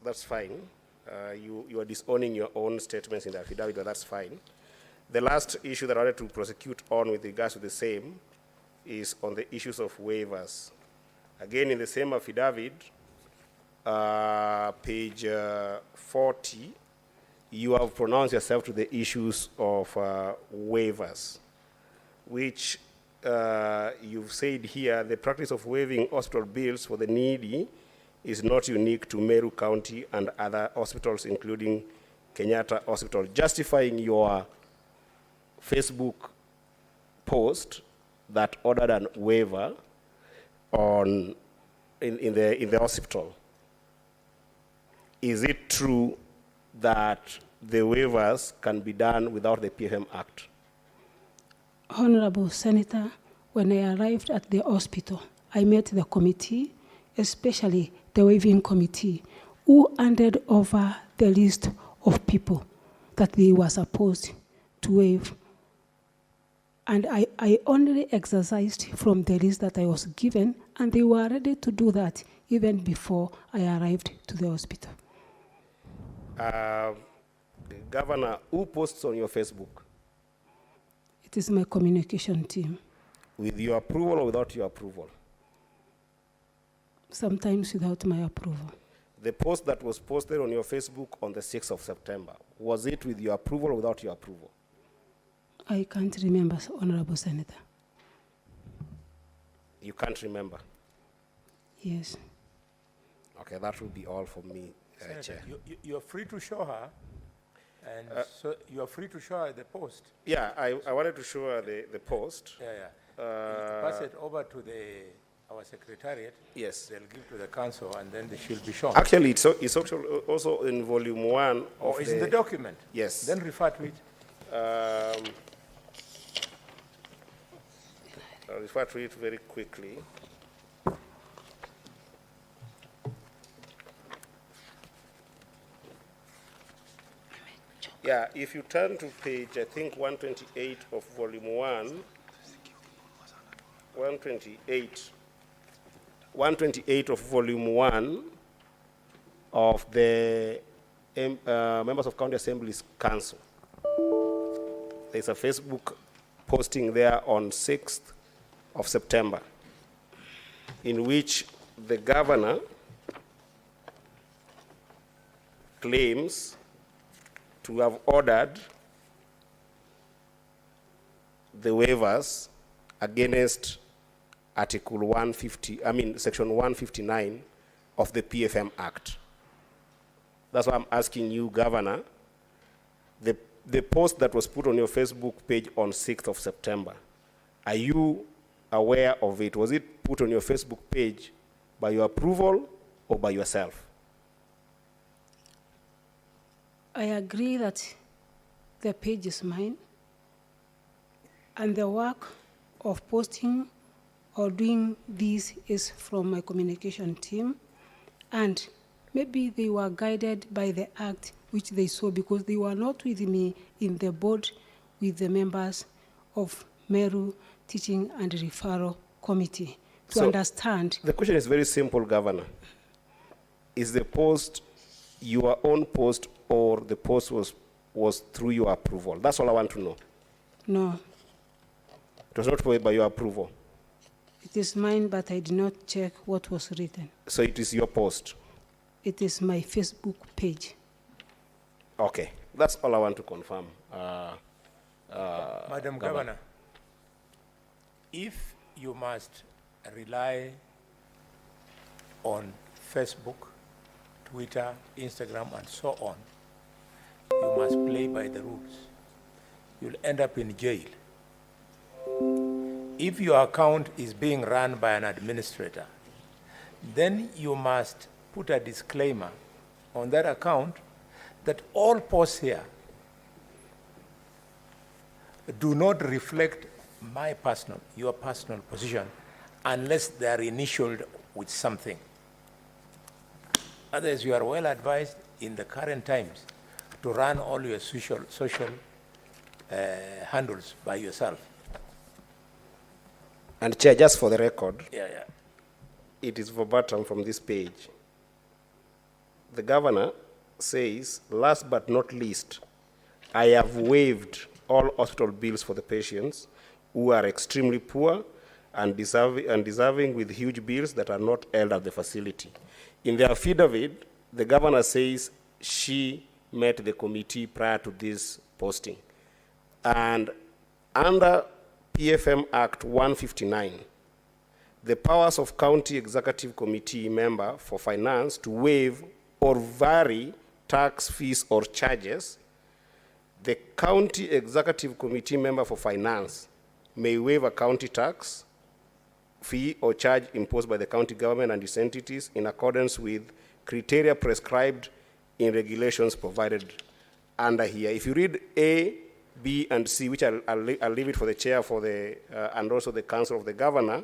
That's fine. You are disowning your own statements in the affidavit, but that's fine. The last issue that I wanted to prosecute on with regards to the same is on the issues of waivers. Again, in the same affidavit, page 40, you have pronounced yourself to the issues of waivers, which you've said here, the practice of waiving hospital bills for the needy is not unique to Meru County and other hospitals, including Kenyatta Hospital, justifying your Facebook post that ordered a waiver in the hospital. Is it true that the waivers can be done without the PFM Act? Honorable Senator, when I arrived at the hospital, I met the committee, especially the waiving committee, who handed over the list of people that they were supposed to waive. And I only exercised from the list that I was given, and they were ready to do that even before I arrived to the hospital. Governor, who posts on your Facebook? It is my communication team. With your approval or without your approval? Sometimes without my approval. The post that was posted on your Facebook on the 6th of September, was it with your approval or without your approval? I can't remember, Honorable Senator. You can't remember? Yes. Okay, that will be all for me, Chair. You're free to show her, and so you're free to show her the post. Yeah, I wanted to show her the post. Yeah. Pass it over to our secretariat. Yes. They'll give to the council, and then they should be shown. Actually, it's also in volume 1 of is in the document? Yes. Then refer to it. I'll refer to it very quickly. Yeah, if you turn to page, I think 128 of volume 1, 128 of volume 1 of the Members of County Assemblies Council. There's a Facebook posting there on 6th of September in which the governor claims to have ordered the waivers against Article 150, Section 159 of the PFM Act. That's why I'm asking you, Governor, the post that was put on your Facebook page on 6th of September, are you aware of it? Was it put on your Facebook page by your approval or by yourself? I agree that the page is mine, and the work of posting or doing this is from my communication team, and maybe they were guided by the act which they saw, because they were not with me in the board with the members of Meru Teaching and Referral Committee to understand. The question is very simple, Governor. Is the post your own post, or the post was through your approval? That's all I want to know. No. It was not by your approval? It is mine, but I did not check what was written. So it is your post? It is my Facebook page. Okay, that's all I want to confirm. Madam Governor, if you must rely on Facebook, Twitter, Instagram, and so on, you must play by the rules. You'll end up in jail. If your account is being run by an administrator, then you must put a disclaimer on that account that all posts here do not reflect your personal position, unless they are initialed with something. Otherwise, you are well advised in the current times to run all your social handles by yourself. And Chair, just for the record, Yeah. it is verbatim from this page. The governor says, last but not least, I have waived all hospital bills for the patients who are extremely poor and deserving with huge bills that are not held at the facility. In the affidavit, the governor says she met the committee prior to this posting. And under PFM Act 159, the powers of County Executive Committee member for finance to waive or vary tax, fees, or charges, the County Executive Committee member for finance may waive a county tax, fee, or charge imposed by the county government and its entities in accordance with criteria prescribed in regulations provided under here. If you read A, B, and C, which I'll leave it for the chair for the, and also the council of the governor,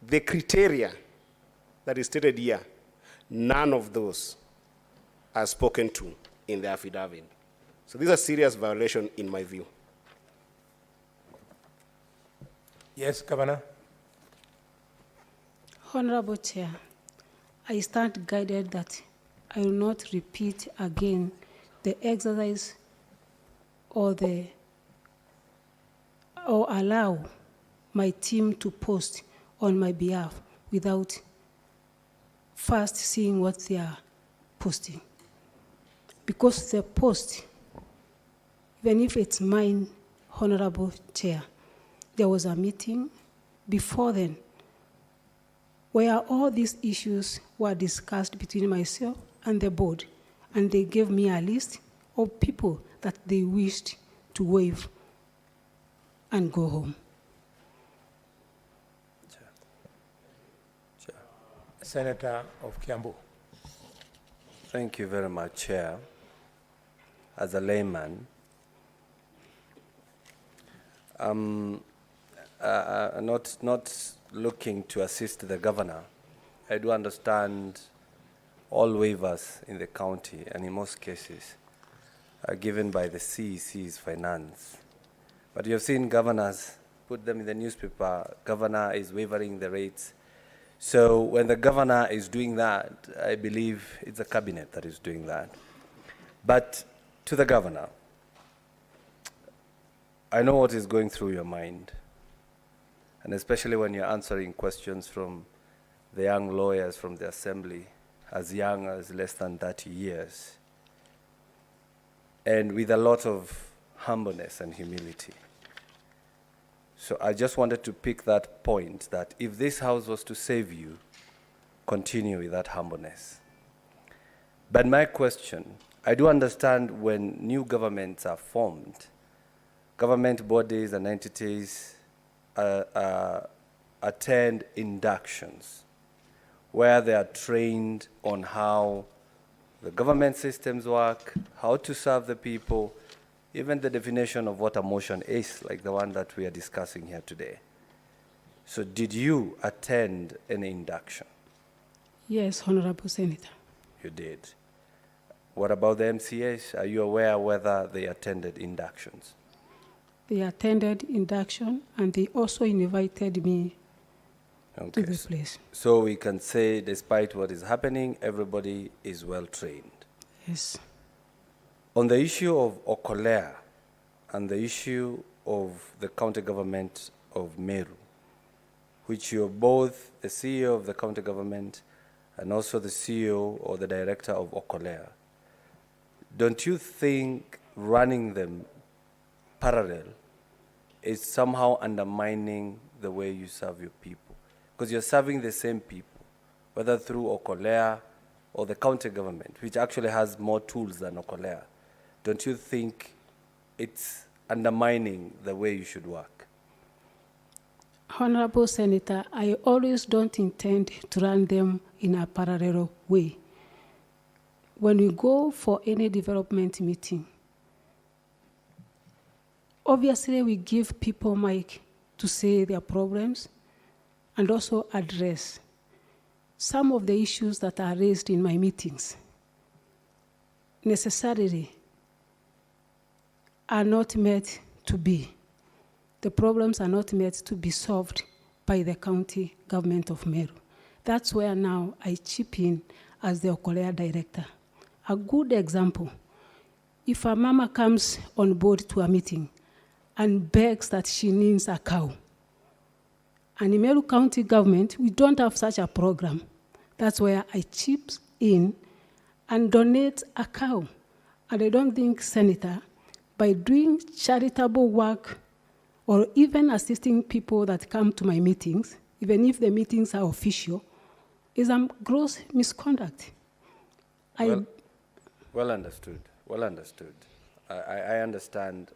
the criteria that is stated here, none of those are spoken to in the affidavit. So these are serious violations in my view. Yes, Governor. Honorable Chair, I stand guided that I will not repeat again the exercise or allow my team to post on my behalf without first seeing what they are posting. Because the post, even if it's mine, Honorable Chair, there was a meeting before then where all these issues were discussed between myself and the board, and they gave me a list of people that they wished to waive and go home. Senator of Kiambu. Thank you very much, Chair. As a layman, not looking to assist the governor, I do understand all waivers in the county, and in most cases, are given by the CEC's finance. But you have seen governors put them in the newspaper, governor is waiving the rates. So when the governor is doing that, I believe it's the cabinet that is doing that. But to the governor, I know what is going through your mind, and especially when you're answering questions from the young lawyers from the assembly, as young as less than 30 years, and with a lot of humbleness and humility. So I just wanted to pick that point, that if this house was to save you, continue with that humbleness. But my question, I do understand when new governments are formed, government bodies and entities attend inductions where they are trained on how the government systems work, how to serve the people, even the definition of what a motion is, like the one that we are discussing here today. So did you attend any induction? Yes, Honorable Senator. You did. What about the MCAs? Are you aware whether they attended inductions? They attended induction, and they also invited me to the place. So we can say, despite what is happening, everybody is well trained. Yes. On the issue of Okolea and the issue of the county government of Meru, which you're both the CEO of the county government and also the CEO or the director of Okolea, don't you think running them parallel is somehow undermining the way you serve your people? Because you're serving the same people, whether through Okolea or the county government, which actually has more tools than Okolea. Don't you think it's undermining the way you should work? Honorable Senator, I always don't intend to run them in a parallel way. When we go for any development meeting, obviously we give people mic to say their problems and also address some of the issues that are raised in my meetings. Necessarily are not meant to be. The problems are not meant to be solved by the county government of Meru. That's where now I chip in as the Okolea director. A good example, if a mama comes on board to a meeting and begs that she needs a cow, and in Meru County government, we don't have such a program. That's where I chip in and donate a cow. And I don't think, Senator, by doing charitable work or even assisting people that come to my meetings, even if the meetings are official, is a gross misconduct. Well understood. Well understood. I understand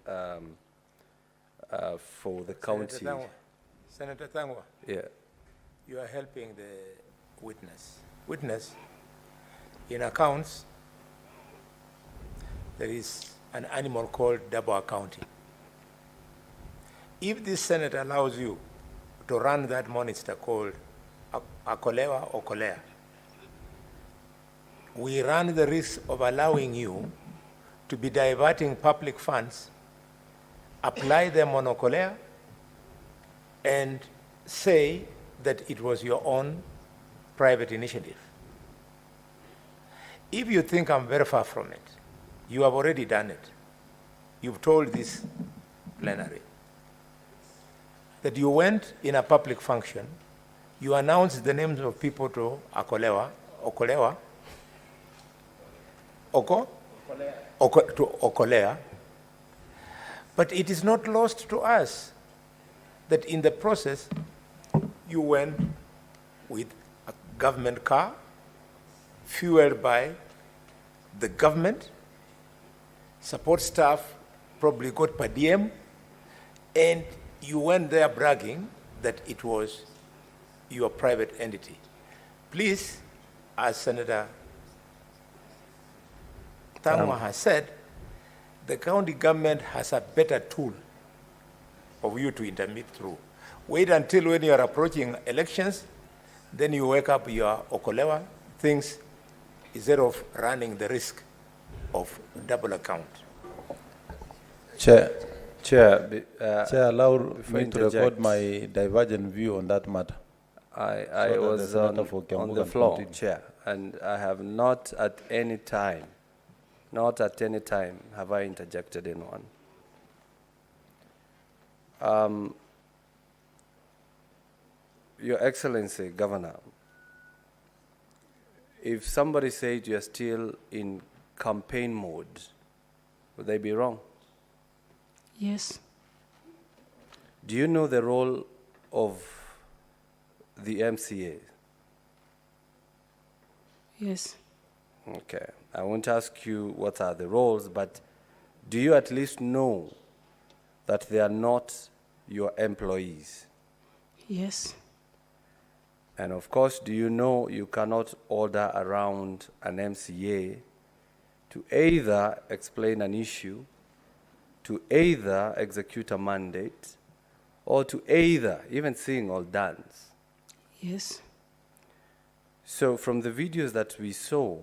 for the county. Senator Thangwa, Yeah. you are helping the witness. Witness, in accounts, there is an animal called double accounting. If this Senate allows you to run that monster called Akolewa or Kolea, we run the risk of allowing you to be diverting public funds, apply them on Okolea, and say that it was your own private initiative. If you think I'm very far from it, you have already done it. You've told this plenary that you went in a public function, you announced the names of people to Okolea, to Okolea, but it is not lost to us that in the process, you went with a government car, fueled by the government, support staff probably got per diem, and you went there bragging that it was your private entity. Please, as Senator Thangwa has said, the county government has a better tool of you to intermit through. Wait until when you are approaching elections, then you wake up your Okolewa things instead of running the risk of double account. Chair, Chair, allow before me to record interject. my divergent view on that matter. I that was the on Senator for Kiambu the can floor, continue. Chair, and I have not at any time have I interjected anyone. Your Excellency, Governor, if somebody said you're still in campaign mode, would they be wrong? Yes, Do you know the role of the MCA? yes, Okay. I won't ask you what are the roles, but do you at least know that they are not your employees? yes, And of course, do you know you cannot order around an MCA to either explain an issue, to either execute a mandate, or to either even sing or dance? yes. So from the videos that we saw,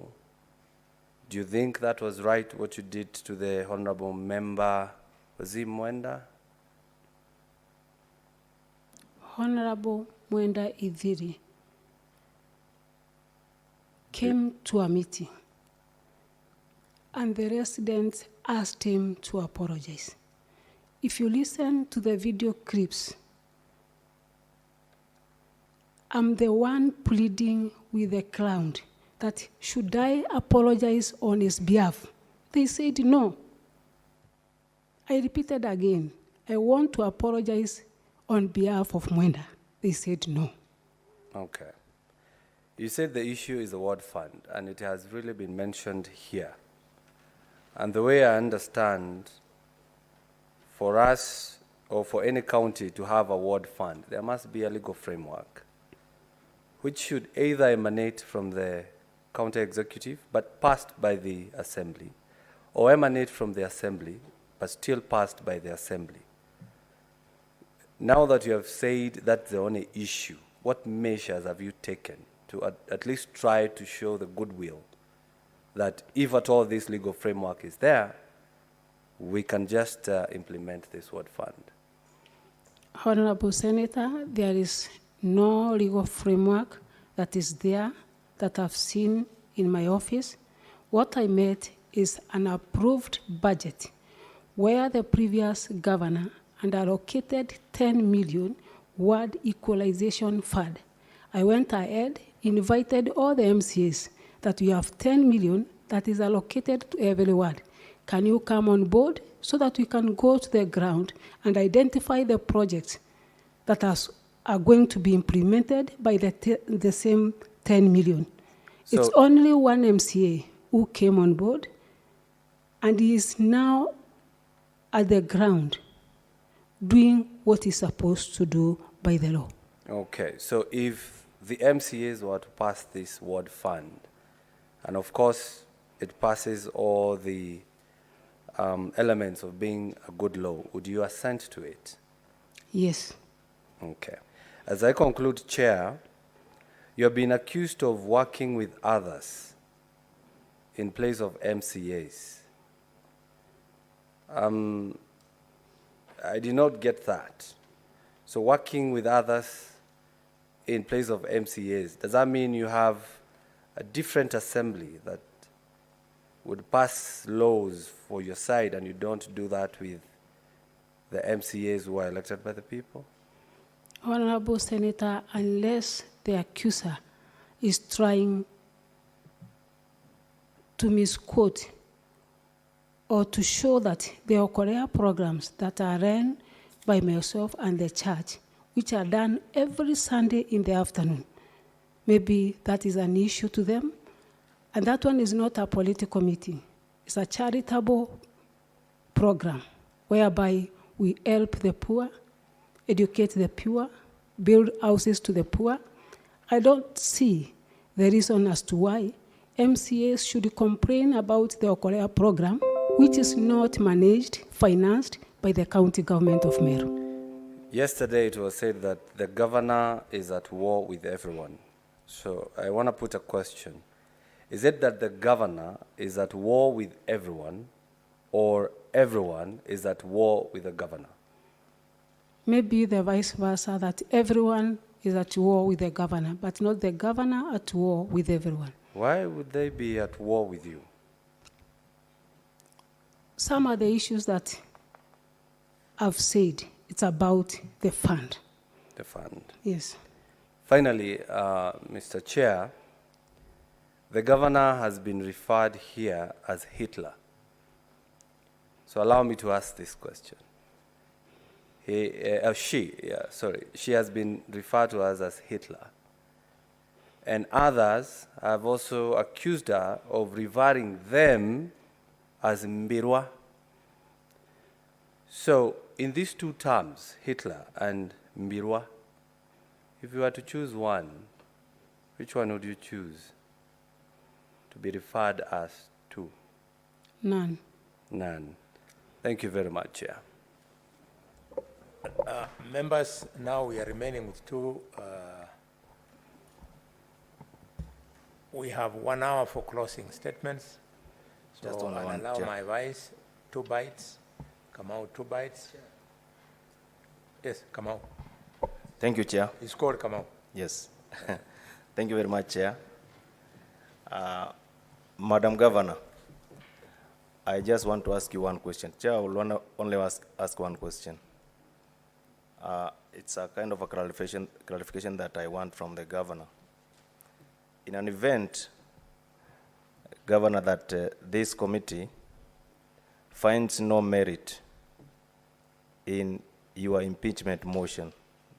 do you think that was right what you did to the honorable member, was he Mwenda? Honorable Mwenda Idhiri came to a meeting and the residents asked him to apologize. If you listen to the video clips, I'm the one pleading with the crowd that should I apologize on his behalf? They said no. I repeated again, I want to apologize on behalf of Mwenda. They said no. Okay. You said the issue is the ward fund, and it has really been mentioned here. And the way I understand, for us or for any county to have a ward fund, there must be a legal framework, which should either emanate from the county executive, but passed by the assembly, or emanate from the assembly, but still passed by the assembly. Now that you have said that's the only issue, what measures have you taken to at least try to show the goodwill that if at all this legal framework is there, we can just implement this ward fund? Honorable Senator, there is no legal framework that is there that I've seen in my office. What I met is an approved budget where the previous governor had allocated 10 million ward equalization fund. I went ahead, invited all the MCAs that we have 10 million that is allocated to every ward. Can you come on board so that we can go to the ground and identify the projects that are going to be implemented by the same 10 million? So it's only one MCA who came on board, and he is now at the ground doing what he's supposed to do by the law. Okay, so if the MCAs were to pass this ward fund, and of course it passes all the elements of being a good law, would you assent to it? Yes. Okay. As I conclude, Chair, you have been accused of working with others in place of MCAs. I did not get that. So working with others in place of MCAs, does that mean you have a different assembly that would pass laws for your side and you don't do that with the MCAs who are elected by the people? Honorable Senator, unless the accuser is trying to misquote or to show that there are Korea programs that are run by myself and the church, which are done every Sunday in the afternoon, maybe that is an issue to them. And that one is not a political meeting. It's a charitable program whereby we help the poor, educate the poor, build houses to the poor. I don't see the reason as to why MCAs should complain about the Korea program, which is not managed, financed by the county government of Meru. Yesterday it was said that the governor is at war with everyone. So I want to put a question. Is it that the governor is at war with everyone, or everyone is at war with the governor? Maybe the vice versa, that everyone is at war with the governor, but not the governor at war with everyone. Why would they be at war with you? Some of the issues that I've said, it's about the fund. The fund. Yes. Finally, Mr. Chair, the governor has been referred here as Hitler. So allow me to ask this question. She has been referred to us as Hitler. And others have also accused her of revering them as Mbirwa. So in these two terms, Hitler and Mbirwa, if you were to choose one, which one would you choose to be referred as to? None. None. Thank you very much, Chair. Members, now we are remaining with two. We have 1 hour for closing statements. Just So only I'll one, allow Chair. my vice 2 bites. Come out 2 bites. Yes, come out. Thank you, Chair. It's called come out. Yes. Thank you very much, Chair. Madam Governor, I just want to ask you one question. Chair, I will only ask one question. It's a kind of a clarification that I want from the governor. In an event, Governor, that this committee finds no merit in your impeachment motion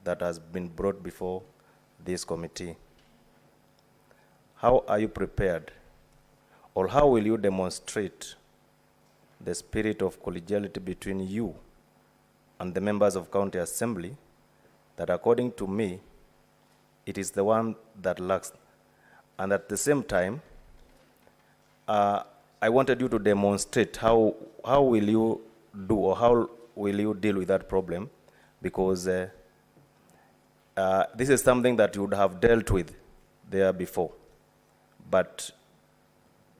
that has been brought before this committee, how are you prepared, or how will you demonstrate the spirit of collegiality between you and the members of County Assembly that, according to me, it is the one that lacks? And at the same time, I wanted you to demonstrate how will you do, or how will you deal with that problem, because this is something that you would have dealt with there before, but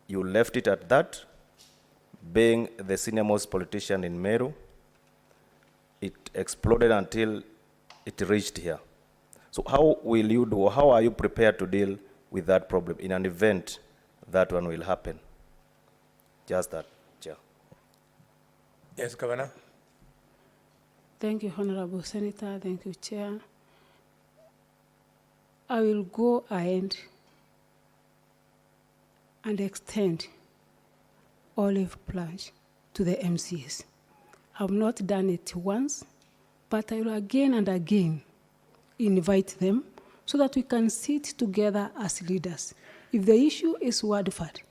you left it at that. Being the senior most politician in Meru, it exploded until it reached here. So how will you do, or how are you prepared to deal with that problem in an event that one will happen? Just that, Chair. Yes, Governor. Thank you, Honorable Senator. Thank you, Chair. I will go ahead and extend olive branch to the MCAs. I've not done it once, but I will again and again invite them so that we can sit together as leaders. If the issue is Wadford,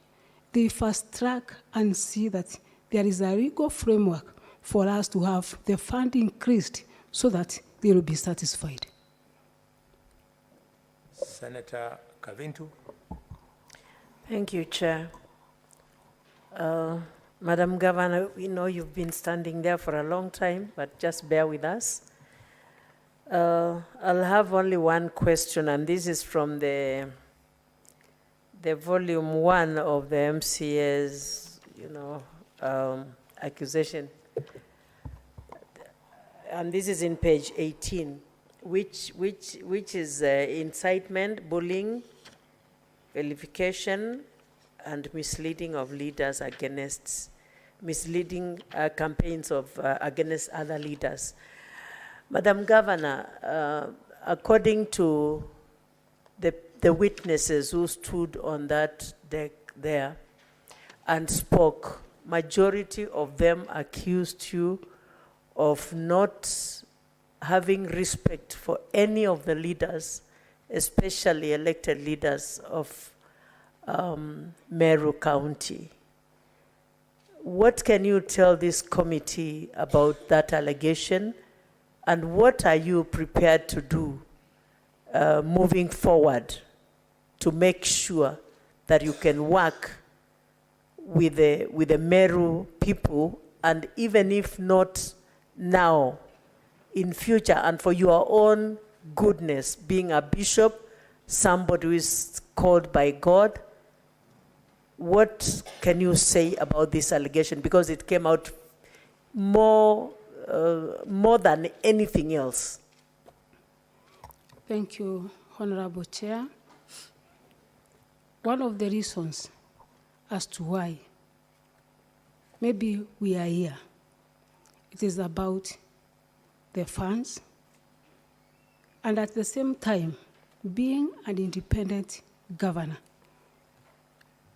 they fast track and see that there is a legal framework for us to have the fund increased so that they will be satisfied. Senator Kavintu. Thank you, Chair. Madam Governor, we know you've been standing there for a long time, but just bear with us. I'll have only one question, and this is from the volume 1 of the MCA's, accusation. And this is in page 18, which is incitement, bullying, vilification, and misleading of leaders against, misleading campaigns of against other leaders. Madam Governor, according to the witnesses who stood on that deck there and spoke, majority of them accused you of not having respect for any of the leaders, especially elected leaders of Meru County. What can you tell this committee about that allegation, and what are you prepared to do moving forward to make sure that you can work with the Meru people, and even if not now, in future, and for your own goodness, being a bishop, somebody who is called by God? What can you say about this allegation? Because it came out more than anything else. Thank you, Honorable Chair. One of the reasons as to why maybe we are here, it is about the funds, and at the same time, being an independent governor.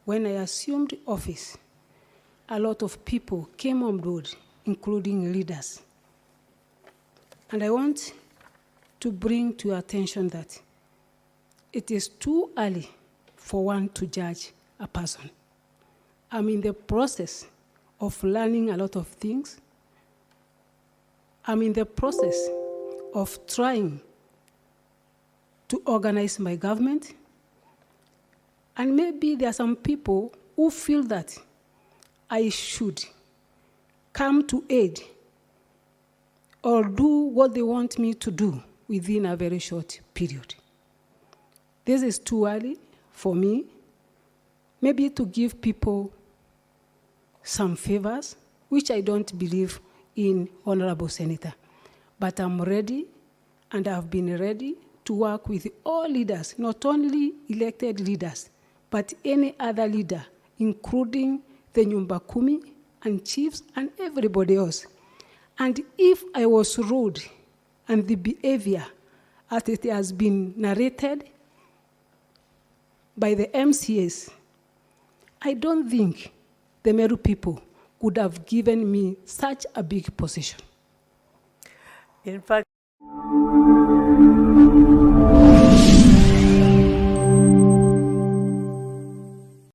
When I assumed office, a lot of people came on board, including leaders. And I want to bring to your attention that it is too early for one to judge a person. I'm in the process of learning a lot of things. I'm in the process of trying to organize my government. And maybe there are some people who feel that I should come to aid or do what they want me to do within a very short period. This is too early for me, maybe to give people some favors, which I don't believe in, Honorable Senator. But I'm ready, and I've been ready to work with all leaders, not only elected leaders, but any other leader, including the Nyumba Kumi and chiefs and everybody else. And if I was rude and the behavior as it has been narrated by the MCAs, I don't think the Meru people would have given me such a big position. In fact,